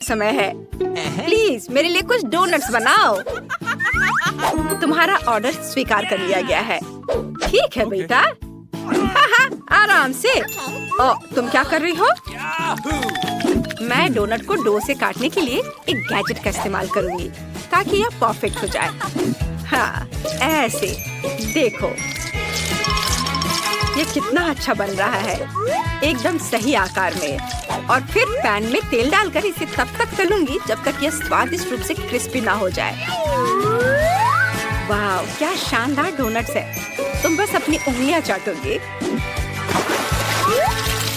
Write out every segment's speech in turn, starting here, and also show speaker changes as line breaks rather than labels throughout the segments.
समय है। प्लीज मेरे लिए कुछ डोनट्स बनाओ। तुम्हारा ऑर्डर स्वीकार कर लिया गया है। ठीक है बेटा। आराम से। ओ, तुम क्या कर रही हो? मैं डोनट को डो से काटने के लिए एक गैजेट का इस्तेमाल करूंगी ताकि यह परफेक्ट हो जाए। हाँ, ऐसे देखो, ये कितना अच्छा बन रहा है, एकदम सही आकार में। और फिर पैन में तेल डालकर इसे तब तक तलूंगी जब तक यह स्वादिष्ट रूप से क्रिस्पी ना हो जाए। वाह, क्या शानदार डोनट्स है। तुम बस अपनी उंगलियां चाटोगे।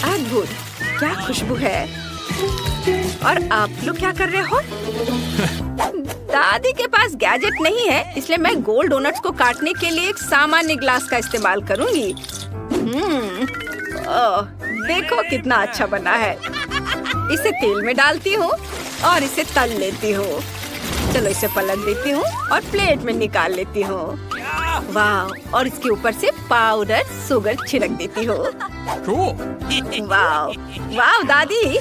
अद्भुत, क्या खुशबू है। और आप लोग क्या कर रहे हो? दादी के पास गैजेट नहीं है, इसलिए मैं गोल डोनट्स को काटने के लिए एक सामान्य ग्लास का इस्तेमाल करूंगी। ओह, देखो कितना अच्छा बना है। इसे तेल में डालती हूँ और इसे तल लेती हूँ। चलो इसे पलट देती हूँ और प्लेट में निकाल लेती हूँ। वाह, और इसके ऊपर से पाउडर शुगर छिड़क देती हूँ। वाह वाह दादी,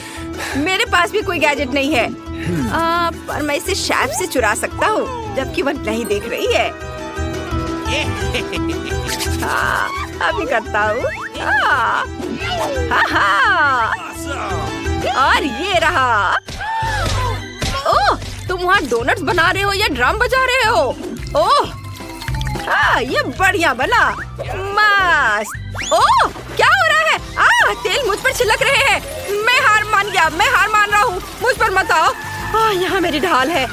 मेरे पास भी कोई गैजेट नहीं है, पर मैं इसे शेफ से चुरा सकता हूँ जबकि वह नहीं देख रही है। हाँ, अभी करता हूँ। और ये रहा। ओह, तुम वहाँ डोनट्स बना रहे हो या ड्रम बजा रहे हो? ओह, ये बढ़िया बना। मस्त। ओह, क्या हो रहा है? तेल मुझ पर छिलक रहे हैं। मैं हार मान गया, मैं हार मान रहा हूँ। मुझ पर मत आओ। यहाँ मेरी ढाल है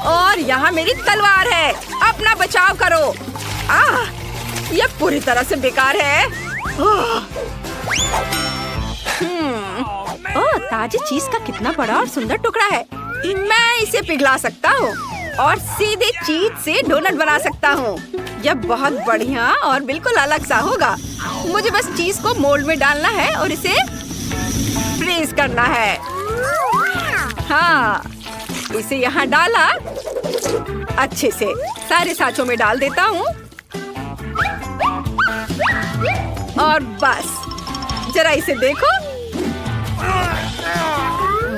और यहाँ मेरी तलवार है। अपना बचाव करो। यह पूरी तरह से बेकार है। ओह, ताजे चीज का कितना बड़ा और सुंदर टुकड़ा है। मैं इसे पिघला सकता हूँ और सीधे चीज से डोनट बना सकता हूँ। यह बहुत बढ़िया और बिल्कुल अलग सा होगा। मुझे बस चीज को मोल्ड में डालना है और इसे फ्रीज करना है। हाँ, इसे यहाँ डाला। अच्छे से सारे सांचों में डाल देता हूँ और बस जरा इसे देखो।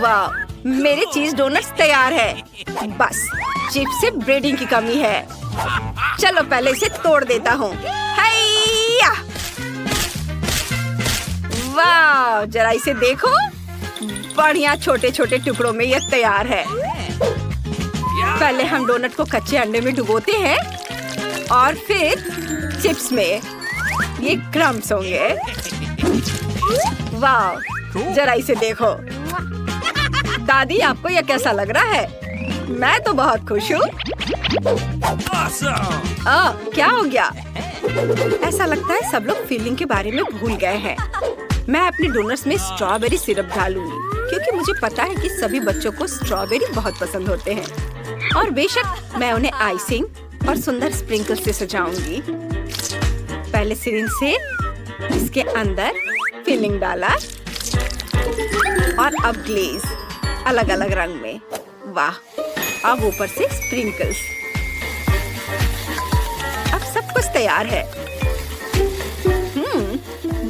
वाह, मेरे चीज डोनट्स तैयार है। बस चिप्स से ब्रेडिंग की कमी है। चलो पहले इसे तोड़ देता हूँ। हैया! वाह, जरा इसे देखो। बढ़िया छोटे छोटे टुकड़ों में यह तैयार है। पहले हम डोनट को कच्चे अंडे में डुबोते हैं और फिर चिप्स में। ये क्रम्स होंगे। वाह, जरा इसे देखो। दादी, आपको यह कैसा लग रहा है? मैं तो बहुत खुश हूँ। क्या हो गया? ऐसा लगता है सब लोग फीलिंग के बारे में भूल गए हैं। मैं अपने डोनट्स में स्ट्रॉबेरी सिरप डालूंगी क्योंकि मुझे पता है कि सभी बच्चों को स्ट्रॉबेरी बहुत पसंद होते हैं। और बेशक मैं उन्हें आइसिंग और सुंदर स्प्रिंकल से सजाऊंगी। पहले सिरिंज से इसके अंदर फिलिंग डाला और अब ग्लेज अलग अलग रंग में। वाह, अब ऊपर से स्प्रिंकल्स। अब सब कुछ तैयार है।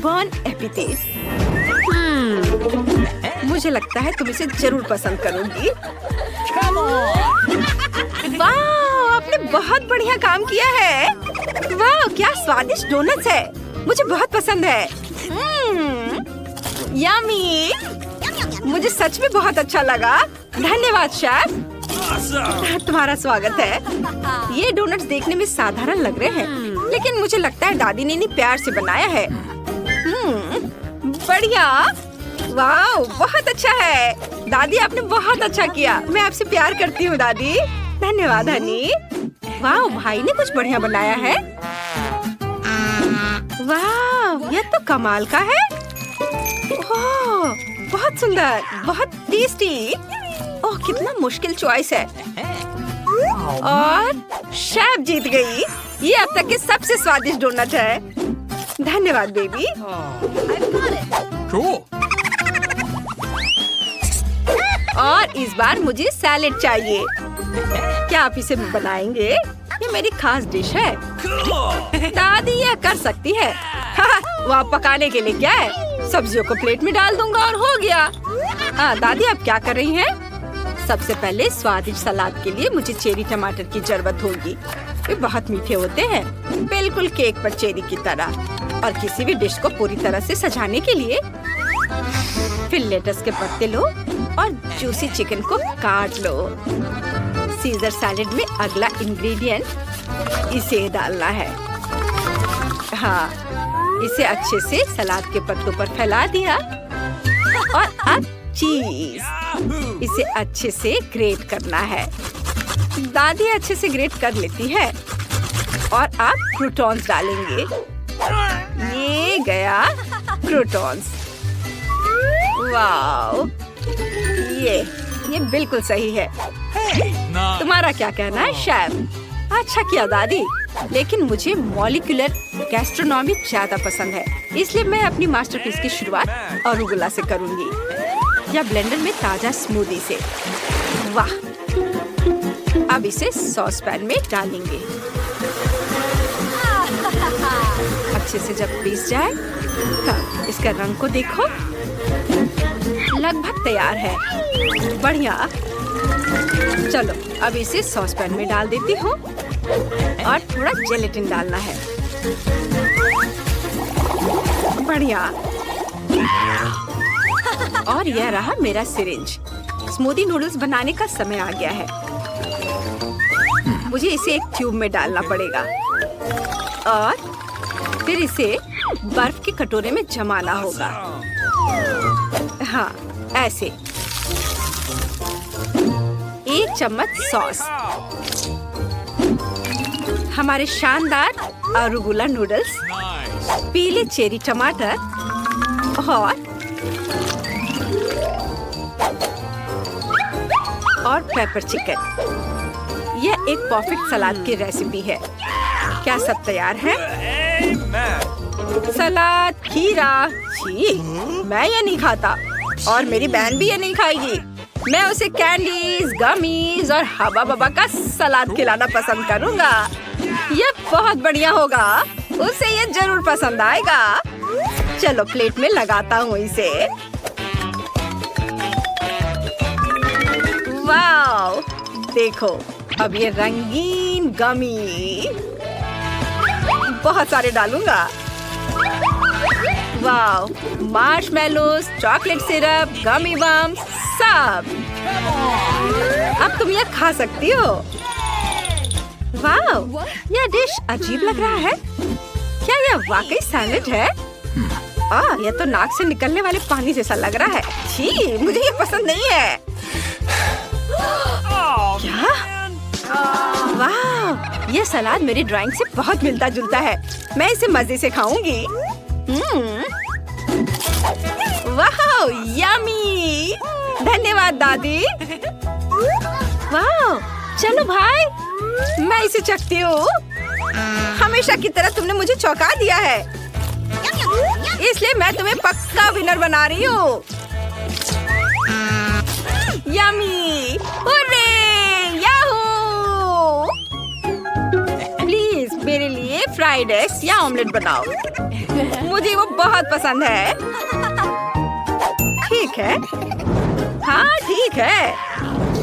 बॉन एपिटेट। मुझे लगता है तुम इसे जरूर पसंद करोगी। वाह, आपने बहुत बढ़िया काम किया है। वाह, क्या स्वादिष्ट डोनट्स है। मुझे बहुत पसंद है। यम्मी। मुझे सच में बहुत अच्छा लगा। धन्यवाद शेफ। तुम्हारा स्वागत है। ये डोनट्स देखने में साधारण लग रहे हैं, लेकिन मुझे लगता है दादी ने इन्हें प्यार से बनाया है। बढ़िया। वाह, बहुत अच्छा है। दादी, आपने बहुत अच्छा किया। मैं आपसे प्यार करती हूँ दादी। धन्यवाद हनी। वाह, भाई ने कुछ बढ़िया बनाया है। वाह, यह तो कमाल का है। ओह, बहुत सुंदर, बहुत टेस्टी। ओह, कितना मुश्किल चॉइस है। और शेफ जीत गई। ये अब तक के सबसे स्वादिष्ट डोनट है। धन्यवाद बेबी। और इस बार मुझे सैलेड चाहिए। क्या आप इसे बनाएंगे? ये मेरी खास डिश है। दादी यह कर सकती है। वहाँ पकाने के लिए क्या है? सब्जियों को प्लेट में डाल दूंगा और हो गया। दादी, आप क्या कर रही हैं? सबसे पहले स्वादिष्ट सलाद के लिए मुझे चेरी टमाटर की जरूरत होगी। वे बहुत मीठे होते हैं, बिल्कुल केक पर चेरी की तरह। और किसी भी डिश को पूरी तरह से सजाने के लिए फिर लेटस के पत्ते लो और जूसी चिकन को काट लो। सीजर सैलेड में अगला इंग्रेडिएंट इसे डालना है। हाँ, इसे अच्छे से सलाद के पत्तों पर फैला दिया। और अब चीज, इसे अच्छे से ग्रेट करना है। दादी अच्छे से ग्रेट कर लेती है। और अब क्रूटॉन्स डालेंगे। ये गया क्रूटॉन्स। वाओ, ये बिल्कुल सही है। तुम्हारा क्या कहना है शेफ? अच्छा किया दादी, लेकिन मुझे मॉलिक्यूलर गैस्ट्रोनॉमी ज्यादा पसंद है, इसलिए मैं अपनी मास्टरपीस की शुरुआत अरुगुला से करूंगी या ब्लेंडर में ताजा स्मूदी से। वाह! अब इसे सॉस पैन में डालेंगे। अच्छे से जब पीस जाए, हाँ, इसका रंग को देखो, लगभग तैयार है। बढ़िया। चलो अब इसे सॉस पैन में डाल देती हूँ और थोड़ा जेलेटिन डालना है। बढ़िया। और यह रहा मेरा सिरिंज। स्मूदी नूडल्स बनाने का समय आ गया है। मुझे इसे एक ट्यूब में डालना पड़ेगा और फिर इसे बर्फ के कटोरे में जमाना होगा। हाँ, ऐसे। 1 चम्मच सॉस। हमारे शानदार अरुगुला नूडल्स, पीले चेरी टमाटर और पेपर चिकन। यह एक परफेक्ट सलाद की रेसिपी है। क्या सब तैयार है? सलाद, खीरा, छी, मैं ये नहीं खाता और मेरी बहन भी ये नहीं खाएगी। मैं उसे कैंडीज, गमीज और हवा बबा का सलाद खिलाना पसंद करूंगा। ये बहुत बढ़िया होगा, उसे ये जरूर पसंद आएगा। चलो प्लेट में लगाता हूँ इसे। वाव! देखो, अब ये रंगीन गमी बहुत सारे डालूंगा। वाव! मार्शमेलोस, चॉकलेट सिरप, गमी बम्स, सब। अब तुम यह खा सकती हो। वाव! यह डिश अजीब लग रहा है। क्या यह वाकई सैलेड है? यह तो नाक से निकलने वाले पानी जैसा लग रहा है। छी, मुझे ये पसंद नहीं है। क्या? वाव! यह सलाद मेरी ड्राइंग से बहुत मिलता जुलता है। मैं इसे मजे से खाऊंगी। वाह, यम्मी! धन्यवाद दादी। वाह! चलो भाई, मैं इसे चखती हूँ। हमेशा की तरह तुमने मुझे चौंका दिया है, इसलिए मैं तुम्हें पक्का विनर बना रही हूँ। यम्मी! हुर्रे! याहू! प्लीज मेरे लिए फ्राइड एग्स या ऑमलेट बनाओ। मुझे वो बहुत पसंद है। ठीक है। हाँ, ठीक है।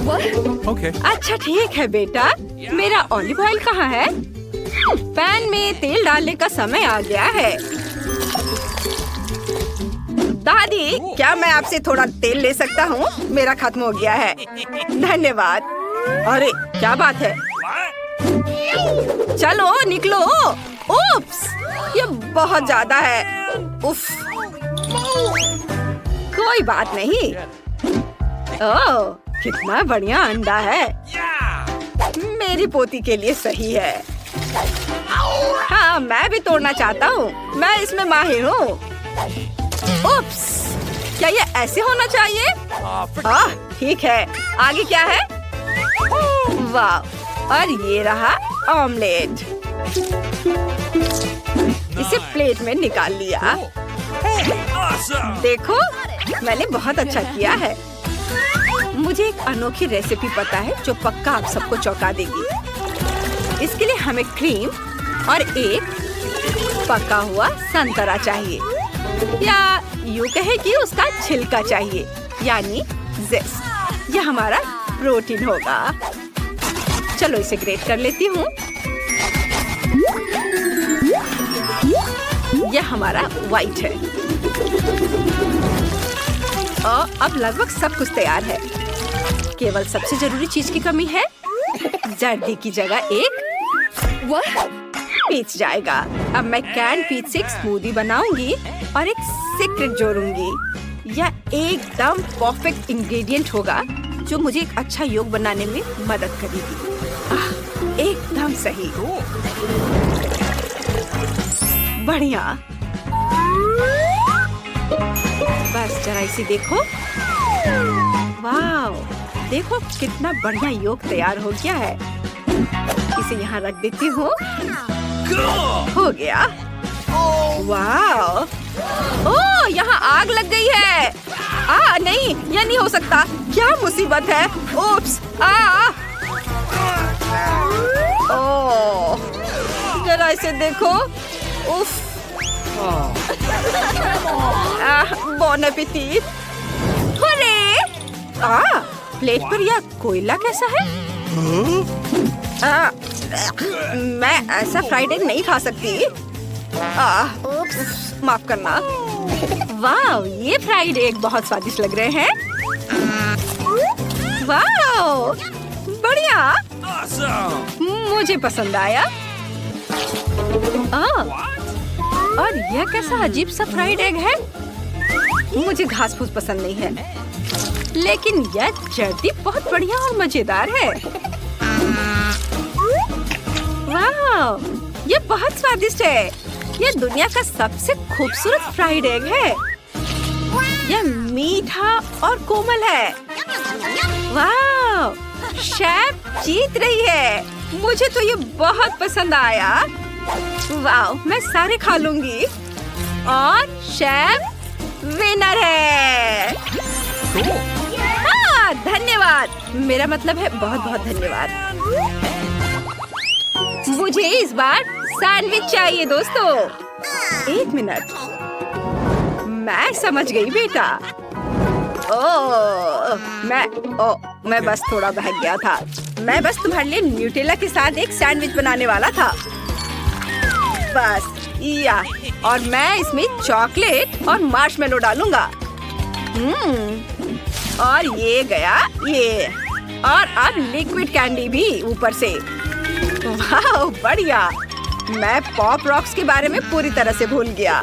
Okay.
अच्छा ठीक है बेटा। मेरा ऑलिव ऑयल कहाँ है? पैन में तेल डालने का समय आ गया है। दादी, क्या मैं आपसे थोड़ा तेल ले सकता हूँ? मेरा खत्म हो गया है। धन्यवाद। अरे क्या बात है? चलो निकलो। उप्स, ये बहुत ज्यादा है। उफ, कोई बात नहीं। ओह, कितना बढ़िया अंडा है। मेरी पोती के लिए सही है। हाँ, मैं भी तोड़ना चाहता हूँ। मैं इसमें माहिर हूँ। उप्स, क्या ये ऐसे होना चाहिए? ठीक है। आगे क्या है? वाह! और ये रहा ऑमलेट। इसे प्लेट में निकाल लिया। देखो, मैंने बहुत अच्छा किया है। मुझे एक अनोखी रेसिपी पता है जो पक्का आप सबको चौंका देगी। इसके लिए हमें क्रीम और एक पका हुआ संतरा चाहिए, या यूं कहे कि उसका छिलका चाहिए, यानी जेस्ट। यह हमारा प्रोटीन होगा। चलो इसे ग्रेट कर लेती हूँ। यह हमारा व्हाइट है। और अब लगभग सब कुछ तैयार है। केवल सबसे जरूरी चीज की कमी है। जर्दी की जगह एक पीच जाएगा। अब मैं कैन पीच से एक स्मूदी बनाऊंगी और एक सीक्रेट जोड़ूंगी। यह एकदम परफेक्ट इंग्रेडिएंट होगा जो मुझे एक अच्छा योग बनाने में मदद करेगी। एकदम सही। बढ़िया। बस जरा इसे देखो। वाह, देखो कितना बढ़िया योग तैयार हो गया है। इसे यहाँ रख देती हूँ। हो गया। वाह, ओह यहाँ आग लग गई है। नहीं, यह नहीं हो सकता। क्या मुसीबत है। ओप्स, ओह, जरा इसे देखो। उफ। बॉन एपेटीट। प्लेट पर यह कोयला कैसा है? मैं ऐसा फ्राइड एग नहीं खा सकती। माफ करना। वाह, ये फ्राइड एग बहुत स्वादिष्ट लग रहे हैं। वाह, बढ़िया। मुझे पसंद आया। और यह कैसा अजीब सा फ्राइड एग है। मुझे घास फूस पसंद नहीं है, लेकिन यह जर्दी बहुत बढ़िया और मजेदार है। वाह, यह बहुत स्वादिष्ट है। यह दुनिया का सबसे खूबसूरत फ्राइड एग है। यह मीठा और कोमल है। वाह, शेफ जीत रही है। मुझे तो ये बहुत पसंद आया। वाह, मैं सारे खा लूंगी। और शेफ विनर है। धन्यवाद। मेरा मतलब है बहुत बहुत धन्यवाद। मुझे इस बार सैंडविच चाहिए दोस्तों। एक मिनट, मैं समझ गई बेटा। मैं बस थोड़ा बहक गया था। मैं बस तुम्हारे लिए न्यूटेला के साथ एक सैंडविच बनाने वाला था। बस या, और मैं इसमें चॉकलेट और मार्शमेलो डालूंगा। और ये गया ये, और अब लिक्विड कैंडी भी ऊपर से। वाह, बढ़िया। मैं पॉप रॉक्स के बारे में पूरी तरह से भूल गया।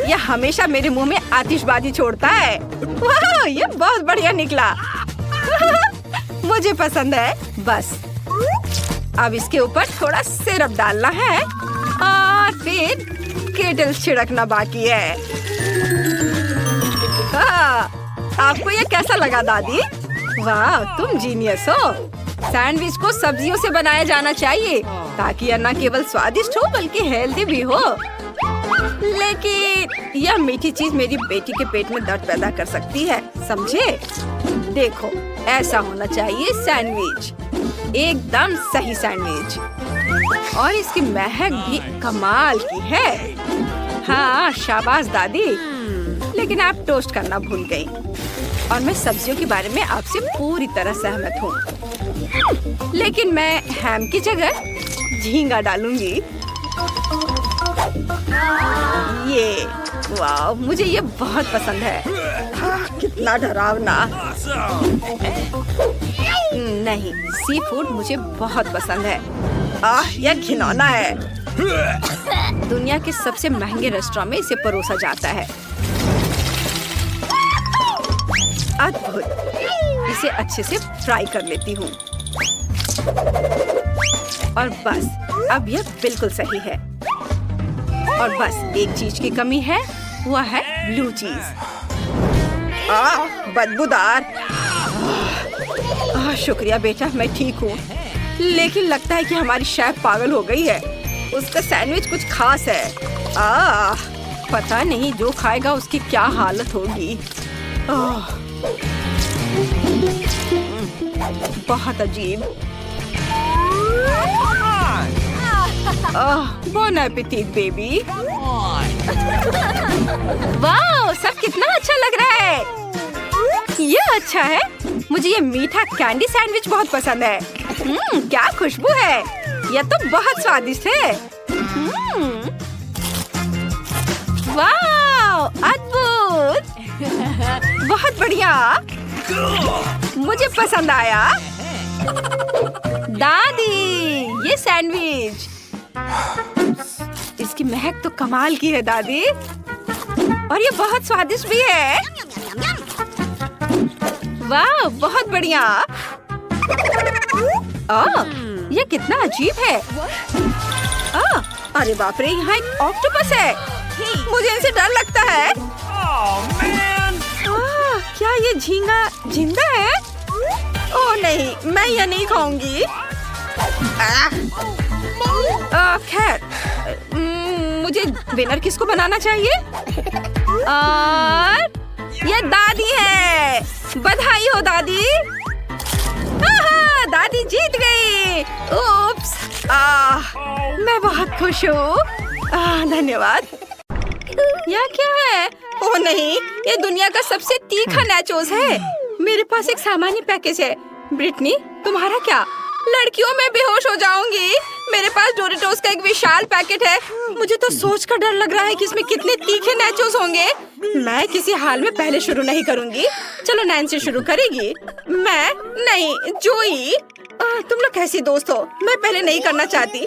यह हमेशा मेरे मुंह में आतिशबाजी छोड़ता है। वाह, ये बहुत बढ़िया निकला। मुझे पसंद है। बस अब इसके ऊपर थोड़ा सिरप डालना है और फिर केटल छिड़कना बाकी है। आपको ये कैसा लगा दादी? वाह, तुम जीनियस हो। सैंडविच को सब्जियों से बनाया जाना चाहिए ताकि यह न केवल स्वादिष्ट हो बल्कि हेल्दी भी हो। लेकिन यह मीठी चीज मेरी बेटी के पेट में दर्द पैदा कर सकती है, समझे? देखो, ऐसा होना चाहिए सैंडविच, एकदम सही सैंडविच। और इसकी महक भी कमाल की है। हाँ, शाबाश दादी। लेकिन आप टोस्ट करना भूल गई। और मैं सब्जियों के बारे में आपसे पूरी तरह सहमत हूँ। लेकिन मैं हैम की जगह झींगा डालूंगी। ये, वाह, मुझे ये बहुत पसंद है। कितना डरावना। नहीं, सी फूड मुझे बहुत पसंद है। यह घिनौना है। दुनिया के सबसे महंगे रेस्टोरेंट में इसे परोसा जाता है। अद्भुत। इसे अच्छे से फ्राई कर लेती हूँ। और बस अब यह बिल्कुल सही है। और बस एक चीज की कमी है, वह है ब्लू चीज। बदबूदार। शुक्रिया बेटा, मैं ठीक हूँ। लेकिन लगता है कि हमारी शेफ पागल हो गई है। उसका सैंडविच कुछ खास है। पता नहीं जो खाएगा उसकी क्या हालत होगी। बहुत अजीब। बॉन एपेटीट बेबी। वाह, सब कितना अच्छा लग रहा है। यह अच्छा है। मुझे ये मीठा कैंडी सैंडविच बहुत पसंद है। क्या खुशबू है, यह तो बहुत स्वादिष्ट है। वाह, अद्भुत, बहुत बढ़िया, मुझे पसंद आया। दादी, ये सैंडविच, इसकी महक तो कमाल की है दादी, और ये बहुत स्वादिष्ट भी है। वाह, बहुत बढ़िया। ये कितना अजीब है। अरे बाप रे, यहाँ एक ऑक्टोपस है, मुझे इनसे डर लगता है। क्या ये झींगा जिंदा है? ओह नहीं, मैं यह नहीं खाऊंगी। खैर, मुझे विनर किसको बनाना चाहिए? और ये दादी है। बधाई हो दादी। दादी जीत गई। उप्स, मैं बहुत खुश हूँ। धन्यवाद। यह क्या है? ओह नहीं, ये दुनिया का सबसे तीखा नाचोस है। मेरे पास एक सामान्य पैकेज है। ब्रिटनी, तुम्हारा क्या? लड़कियों में बेहोश हो जाऊंगी। मेरे पास डोरिटोस का एक विशाल पैकेट है। मुझे तो सोचकर डर लग रहा है कि इसमें कितने तीखे नाचोस होंगे। मैं किसी हाल में पहले शुरू नहीं करूंगी। चलो नैन्सी शुरू करेगी। मैं नहीं, जोई। तुम लोग कैसी दोस्त हो? मैं पहले नहीं करना चाहती।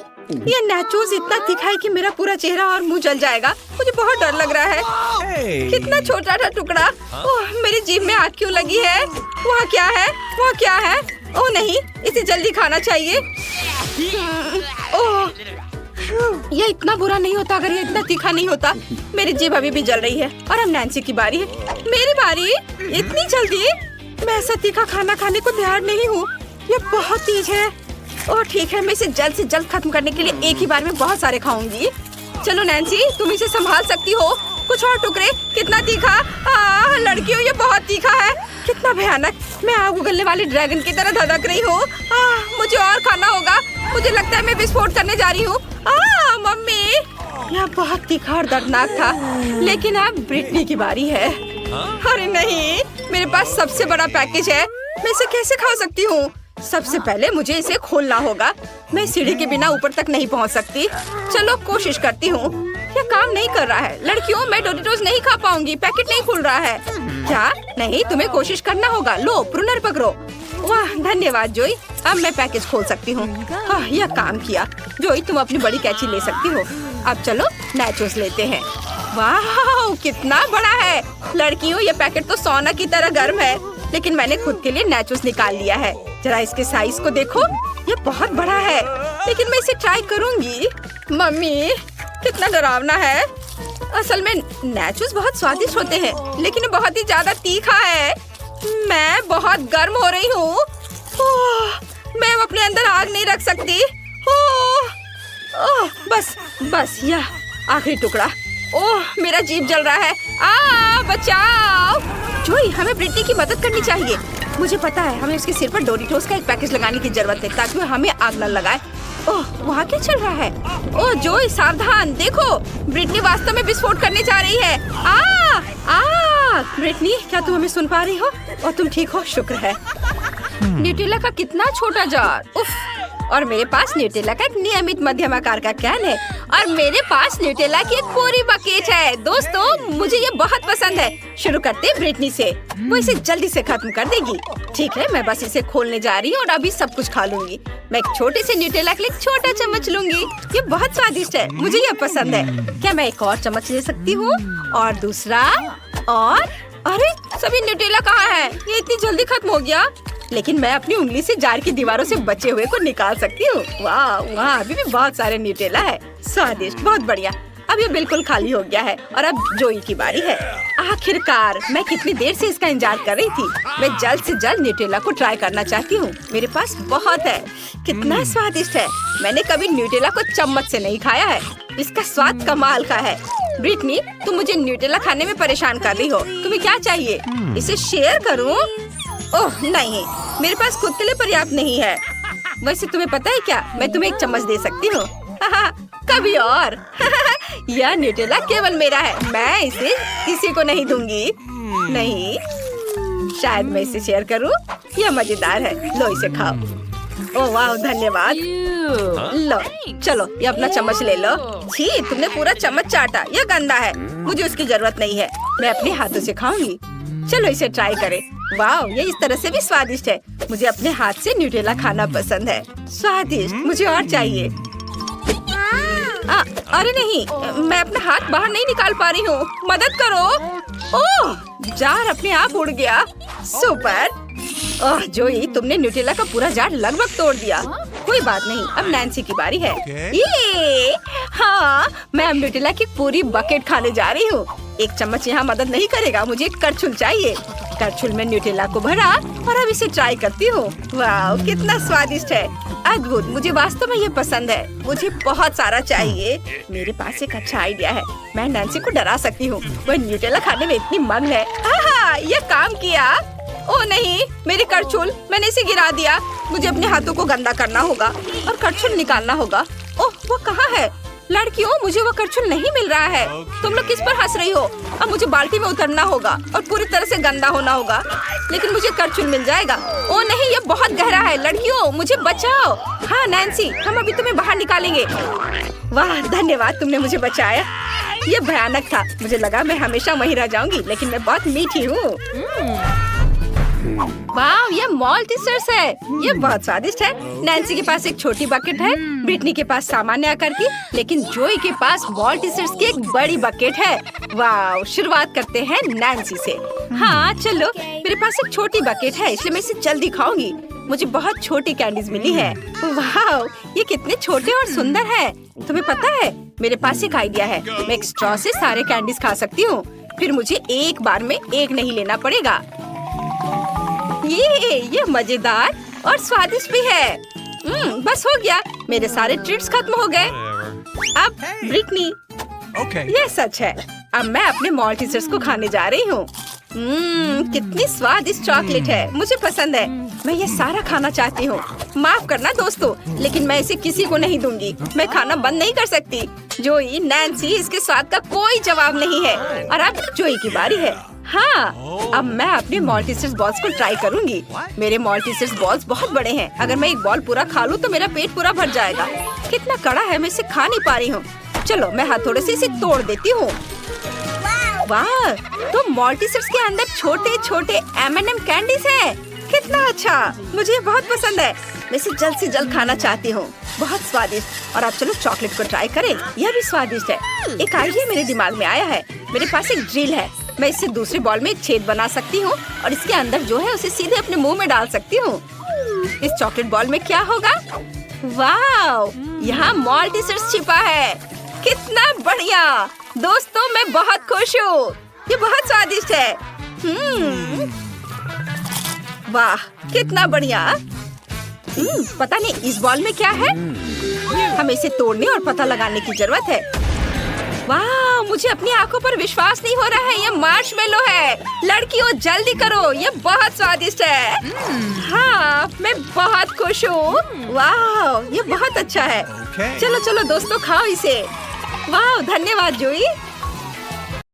ये नाचोस इतना तीखा है कि मेरा पूरा चेहरा और मुंह जल जाएगा। मुझे बहुत डर लग रहा है। कितना छोटा था टुकड़ा। ओह, मेरी जीभ में आग क्यों लगी है? वहाँ क्या है? वहाँ क्या है? ओह नहीं, इसे जल्दी खाना चाहिए। ओह, ये इतना बुरा नहीं होता अगर ये इतना तीखा नहीं होता। मेरी जीभ अभी भी जल रही है। और अब नैन्सी की बारी है। मेरी बारी? इतनी जल्दी? मैं ऐसा तीखा खाना खाने को तैयार नहीं हूँ। ये बहुत तेज है। ओह ठीक है, मैं इसे जल्द से जल्द खत्म करने के लिए एक ही बार में बहुत सारे खाऊंगी। चलो नैन्सी, तुम इसे संभाल सकती हो। कुछ और टुकड़े। कितना तीखा? लड़कियों, ये बहुत तीखा है। कितना भयानक। मैं आग उगलने वाली ड्रैगन की तरह धड़क रही हूँ। मुझे और खाना होगा। मुझे लगता है मैं विस्फोट करने जा रही हूँ। मम्मी, यह बहुत तीखा और दर्दनाक था। लेकिन अब ब्रिटनी की बारी है। अरे नहीं, मेरे पास सबसे बड़ा पैकेज है। मैं इसे कैसे खा सकती हूँ? सबसे पहले मुझे इसे खोलना होगा। मैं सीढ़ी के बिना ऊपर तक नहीं पहुँच सकती। चलो कोशिश करती हूँ। यह काम नहीं कर रहा है। लड़कियों, मैं डोरिटोस नहीं खा पाऊंगी। पैकेट नहीं खुल रहा है। क्या? नहीं, तुम्हें कोशिश करना होगा। लो, प्रूनर पकड़ो। वाह, धन्यवाद जोई। अब मैं पैकेज खोल सकती हूँ। यह काम किया। जोई, तुम अपनी बड़ी कैंची ले सकती हो। अब चलो नाचोस लेते हैं। वाह, कितना बड़ा है। लड़कियों, ये पैकेट तो सोना की तरह गर्म है। लेकिन मैंने खुद के लिए नाचोस निकाल लिया है। जरा इसके साइज को देखो, ये बहुत बड़ा है। लेकिन मैं इसे ट्राई करूंगी। मम्मी, कितना डरावना है। असल में नाचोस बहुत स्वादिष्ट होते हैं, लेकिन ये बहुत ही ज्यादा तीखा है। मैं बहुत गर्म हो रही हूँ। मैं अब अपने अंदर आग नहीं रख सकती। बस यह आखिरी टुकड़ा। ओह, मेरा जीभ जल रहा है। बचाओ। जोई, हमें ब्रिटनी की मदद करनी चाहिए। मुझे पता है, हमें उसके सिर पर डोरिटोस का एक पैकेज लगाने की जरूरत है ताकि वो हमें आग न लगाए। ओह, वहाँ क्या चल रहा है? ओह जोई, सावधान। देखो, ब्रिटनी वास्तव में विस्फोट करने जा रही है। ब्रिटनी, क्या तुम हमें सुन पा रही हो? और तुम ठीक हो? शुक्र है। न्यूटेला का कितना छोटा जार। उफ। और मेरे पास न्यूटेला का एक नियमित मध्यम आकार का कैन है। और मेरे पास न्यूटेला की एक पूरी बकेट है। दोस्तों, मुझे ये बहुत पसंद है। शुरू करते हैं ब्रिटनी से। वो इसे जल्दी से खत्म कर देगी। ठीक है, मैं बस इसे खोलने जा रही हूँ और अभी सब कुछ खा लूंगी। मैं एक छोटे से न्यूटेला के लिए एक छोटा चम्मच लूंगी। ये बहुत स्वादिष्ट है, मुझे ये पसंद है। क्या मैं एक और चम्मच ले सकती हूँ? और दूसरा। और अरे, सभी न्यूटेला कहाँ है? ये इतनी जल्दी खत्म हो गया। लेकिन मैं अपनी उंगली से जार की दीवारों से बचे हुए को निकाल सकती हूँ। वाह, वहाँ अभी भी बहुत सारे न्यूटेला है। स्वादिष्ट, बहुत बढ़िया। अब ये बिल्कुल खाली हो गया है और अब जोई की बारी है। आखिरकार, मैं कितनी देर से इसका इंतजार कर रही थी। मैं जल्द से जल्द न्यूटेला को ट्राई करना चाहती हूँ। मेरे पास बहुत है। कितना स्वादिष्ट है। मैंने कभी न्यूटेला को चम्मच से नहीं खाया है। इसका स्वाद कमाल का है। ब्रिटनी, तुम मुझे न्यूटेला खाने में परेशान कर रही हो। तुम्हें क्या चाहिए? इसे शेयर करूँ? ओह नहीं, मेरे पास खुद के लिए पर्याप्त नहीं है। वैसे तुम्हें पता है क्या, मैं तुम्हें एक चम्मच दे सकती हूँ। कभी और। यह न्यूटेला केवल मेरा है। मैं इसे किसी को नहीं दूंगी। नहीं, शायद मैं इसे शेयर करूँ। यह मजेदार है, लो इसे खाओ। ओह वाह, धन्यवाद। लो चलो, ये अपना चम्मच ले लो। छी, तुमने पूरा चम्मच चाटा, यह गंदा है, मुझे उसकी जरूरत नहीं है, मैं अपने हाथों से खाऊंगी। चलो इसे ट्राई करें। वाह, ये इस तरह से भी स्वादिष्ट है। मुझे अपने हाथ से न्यूटेला खाना पसंद है, स्वादिष्ट, मुझे और चाहिए। अरे नहीं, मैं अपना हाथ बाहर नहीं निकाल पा रही हूँ, मदद करो। ओह, जार अपने आप उड़ गया, सुपर। ओह जोई, तुमने न्यूटेला का पूरा जार लगभग तोड़ दिया। कोई बात नहीं, अब नैन्सी की बारी है। ये हाँ, मैं अब न्यूटेला की पूरी बकेट खाने जा रही हूँ। एक चम्मच यहाँ मदद नहीं करेगा, मुझे एक करछुल चाहिए। करछुल में न्यूटेला को भरा और अब इसे ट्राई करती हूँ। वाह, कितना स्वादिष्ट है, अद्भुत, मुझे वास्तव में ये पसंद है। मुझे बहुत सारा चाहिए। मेरे पास एक अच्छा आइडिया है, मैं नैन्सी को डरा सकती हूँ। वह न्यूटेला खाने में इतनी मग्न है। आहा, ये काम किया। ओह नहीं, मेरी करछुल, मैंने इसे गिरा दिया। मुझे अपने हाथों को गंदा करना होगा और करछुल निकालना होगा। ओह, वो कहाँ है? लड़कियों, मुझे वो करछुल नहीं मिल रहा है। तुम लोग किस पर हंस रही हो? अब मुझे बाल्टी में उतरना होगा और पूरी तरह से गंदा होना होगा, लेकिन मुझे करछुल मिल जाएगा। ओह नहीं, ये बहुत गहरा है। लड़कियों, मुझे बचाओ। हाँ नैन्सी, हम अभी तुम्हें बाहर निकालेंगे। वाह, धन्यवाद, तुमने मुझे बचाया। ये भयानक था, मुझे लगा मैं हमेशा वहीं रह जाऊंगी, लेकिन मैं बहुत मीठी हूँ। वाह, ये मॉल्टीसर्स है, ये बहुत स्वादिष्ट है। नैन्सी के पास एक छोटी बकेट है, ब्रिटनी के पास सामान्य आकार की, लेकिन जोई के पास मॉल्टीसर्स की एक बड़ी बकेट है। वाह, शुरुआत करते हैं नैन्सी से। हाँ चलो, मेरे पास एक छोटी बकेट है, इसलिए मैं इसे जल्दी खाऊंगी। मुझे बहुत छोटी कैंडीज मिली है। वाह, ये कितने छोटे और सुंदर है। तुम्हें पता है, मेरे पास एक आइडिया है, मैं एक स्ट्रॉ से सारे कैंडीज खा सकती हूँ, फिर मुझे एक बार में एक नहीं लेना पड़ेगा। ये मजेदार और स्वादिष्ट भी है। बस हो गया, मेरे सारे ट्रीट्स खत्म हो गए। अब ब्रिटनी, ये सच है, अब मैं अपने मॉल्टीसर्स को खाने जा रही हूँ। कितनी स्वादिष्ट चॉकलेट है, मुझे पसंद है। मैं ये सारा खाना चाहती हूँ। माफ करना दोस्तों, लेकिन मैं इसे किसी को नहीं दूंगी। मैं खाना बंद नहीं कर सकती। जोई, नैन्सी, इसके स्वाद का कोई जवाब नहीं है। और अब जोई की बारी है। हाँ, अब मैं अपने मॉल्टीसर्स बॉल्स को ट्राई करूंगी। मेरे मॉल्टीसर्स बॉल्स बहुत बड़े हैं। अगर मैं एक बॉल पूरा खा लूं तो मेरा पेट पूरा भर जाएगा। कितना कड़ा है, मैं इसे खा नहीं पा रही हूँ। चलो, मैं हथौड़े से इसे तोड़ देती हूँ। वाह, तो मॉल्टीसर्स के अंदर छोटे छोटे M&M कैंडीज है। कितना अच्छा, मुझे बहुत पसंद है। मैं इसे जल्द से जल्द खाना चाहती हूँ, बहुत स्वादिष्ट। और अब चलो चॉकलेट को ट्राई करें, यह भी स्वादिष्ट है। एक आइडिया मेरे दिमाग में आया है। मेरे पास एक ड्रिल है, मैं इससे दूसरे बॉल में एक छेद बना सकती हूँ और इसके अंदर जो है उसे सीधे अपने मुंह में डाल सकती हूँ। इस चॉकलेट बॉल में क्या होगा? वाह, यहाँ मॉल्टीसर्स छिपा है। कितना बढ़िया दोस्तों, मैं बहुत खुश हूँ। ये बहुत स्वादिष्ट है। वाह, कितना बढ़िया। पता नहीं इस बॉल में क्या है। हमें इसे तोड़ने और पता लगाने की जरूरत है। वाह, मुझे अपनी आंखों पर विश्वास नहीं हो रहा है, ये मार्शमेलो है। लड़कियों, जल्दी करो, ये बहुत स्वादिष्ट है। हाँ, मैं बहुत खुश हूँ। वाह, ये बहुत अच्छा है। चलो चलो दोस्तों, खाओ इसे। वाह, धन्यवाद जोई।